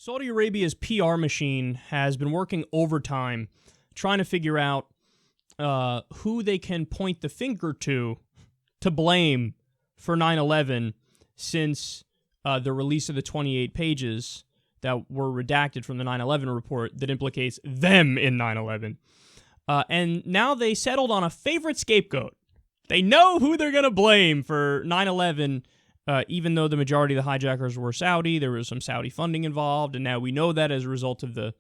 Saudi Arabia's PR machine has been working overtime trying to figure out who they can point the finger to blame for 9/11 since the release of the 28 pages that were redacted from the 9/11 report that implicates them in 9/11. And now they settled on a favorite scapegoat. They know who they're going to blame for 9/11, even though the majority of the hijackers were Saudi. There was some Saudi funding involved, and now we know that as a result of the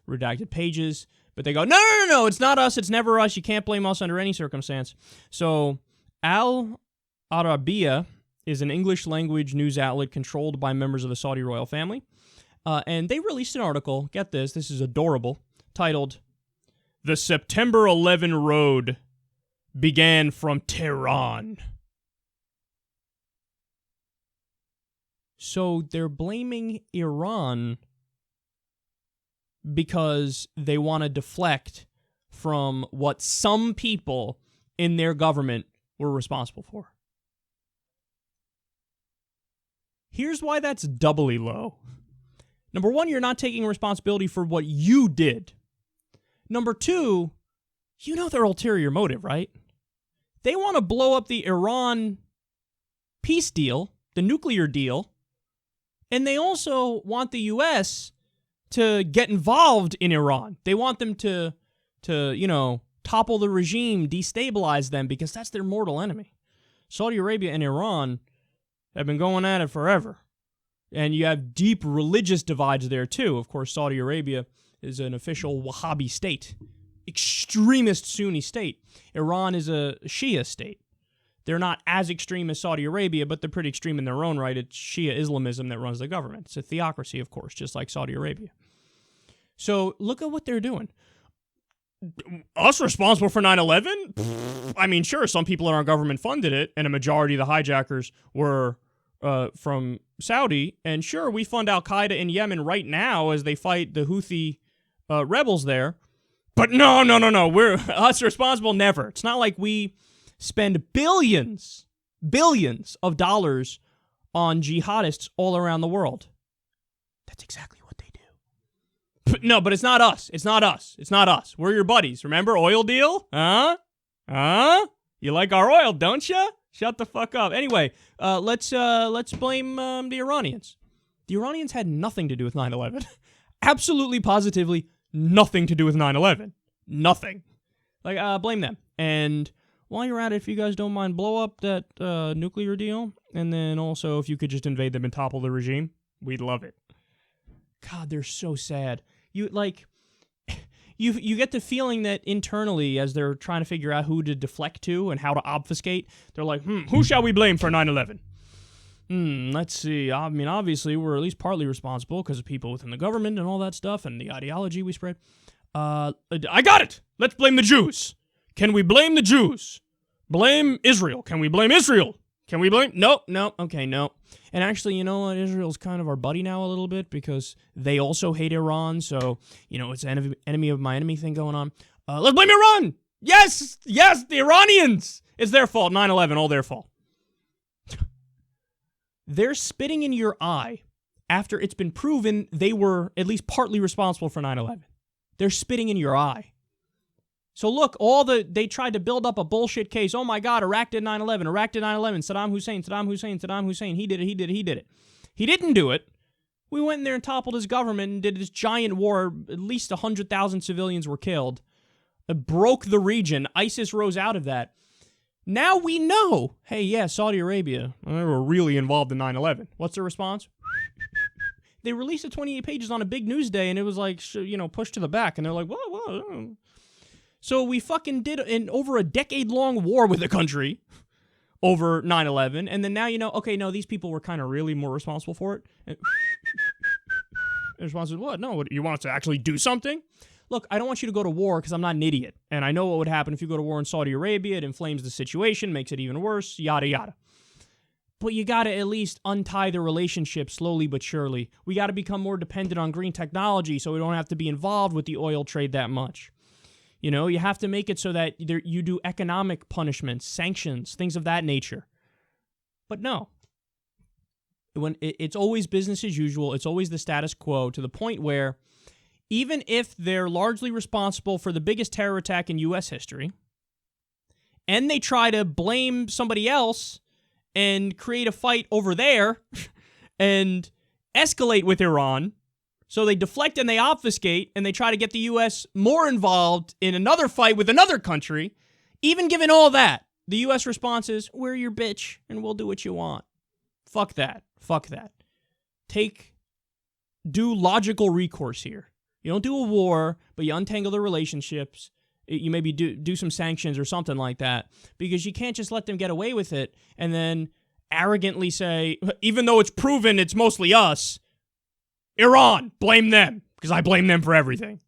redacted pages. But they go, no, it's not us. It's never us. You can't blame us under any circumstance. So Al Arabiya is an English-language news outlet controlled by members of the Saudi royal family. And they released an article, get this is adorable, titled, "The September 11 Road Began from Tehran." So they're blaming Iran because they want to deflect from what some people in their government were responsible for. Here's why that's doubly low. Number one, you're not taking responsibility for what you did. Number two, you know their ulterior motive, right? They want to blow up the Iran peace deal, the nuclear deal, and they also want the U.S. to get involved in Iran. They want them to topple the regime, destabilize them, because that's their mortal enemy. Saudi Arabia and Iran have been going at it forever. And you have deep religious divides there, too. Of course, Saudi Arabia is an official Wahhabi state, extremist Sunni state. Iran is a Shia state. They're not as extreme as Saudi Arabia, but they're pretty extreme in their own right. It's Shia Islamism that runs the government. It's a theocracy, of course, just like Saudi Arabia. So look at what they're doing. Us responsible for 9/11? I mean, sure, some people in our government funded it, and a majority of the hijackers were from Saudi. And sure, we fund Al-Qaeda in Yemen right now as they fight the Houthi rebels there. But no, we're us responsible, never. It's not like we spend billions of dollars on jihadists all around the world. That's exactly what they do. But it's not us. It's not us. We're your buddies. Remember, oil deal? Huh? You like our oil, don't you? Shut the fuck up. Anyway, let's blame the Iranians. The Iranians had nothing to do with 9/11. Absolutely, positively, nothing to do with 9/11. Nothing. Blame them. And while you're at it, if you guys don't mind, blow up that nuclear deal. And then also, if you could just invade them and topple the regime, we'd love it. God, they're so sad. You get the feeling that internally, as they're trying to figure out who to deflect to and how to obfuscate, they're like, who shall we blame for 9/11? Let's see. I mean, obviously, we're at least partly responsible because of people within the government and all that stuff and the ideology we spread. I got it. Let's blame the Jews. Can we blame the Jews? Blame Israel. Can we blame Israel? Can we blame? No. Okay, no. And actually, you know what? Israel's kind of our buddy now a little bit because they also hate Iran. So, it's an enemy of my enemy thing going on. Let's blame Iran. Yes, the Iranians. It's their fault. 9/11, all their fault. They're spitting in your eye after it's been proven they were at least partly responsible for 9/11. They're spitting in your eye. So look, they tried to build up a bullshit case. Oh my God, Iraq did 9/11. Saddam Hussein. He did it. He didn't do it. We went in there and toppled his government and did this giant war. At least 100,000 civilians were killed. It broke the region. ISIS rose out of that. Now we know, hey, yeah, Saudi Arabia, they were really involved in 9/11. What's the response? They released the 28 pages on a big news day, and it was like, pushed to the back. And they're like, whoa. So we fucking did over a decade-long war with the country over 9/11, and then now okay, no, these people were kind of really more responsible for it. And the response is, what? No, you want us to actually do something? Look, I don't want you to go to war because I'm not an idiot, and I know what would happen if you go to war in Saudi Arabia. It inflames the situation, makes it even worse, yada, yada. But you got to at least untie the relationship slowly but surely. We got to become more dependent on green technology so we don't have to be involved with the oil trade that much. You have to make it so that you do economic punishments, sanctions, things of that nature. But no. It's always business as usual. It's always the status quo, to the point where even if they're largely responsible for the biggest terror attack in U.S. history, and they try to blame somebody else and create a fight over there and escalate with Iran, so they deflect and they obfuscate and they try to get the U.S. more involved in another fight with another country, even given all that, the U.S. response is, we're your bitch and we'll do what you want. Fuck that. Fuck that. Do logical recourse here. You don't do a war, but you untangle the relationships. You maybe do some sanctions or something like that, because you can't just let them get away with it and then arrogantly say, even though it's proven it's mostly us, Iran, blame them, because I blame them for everything.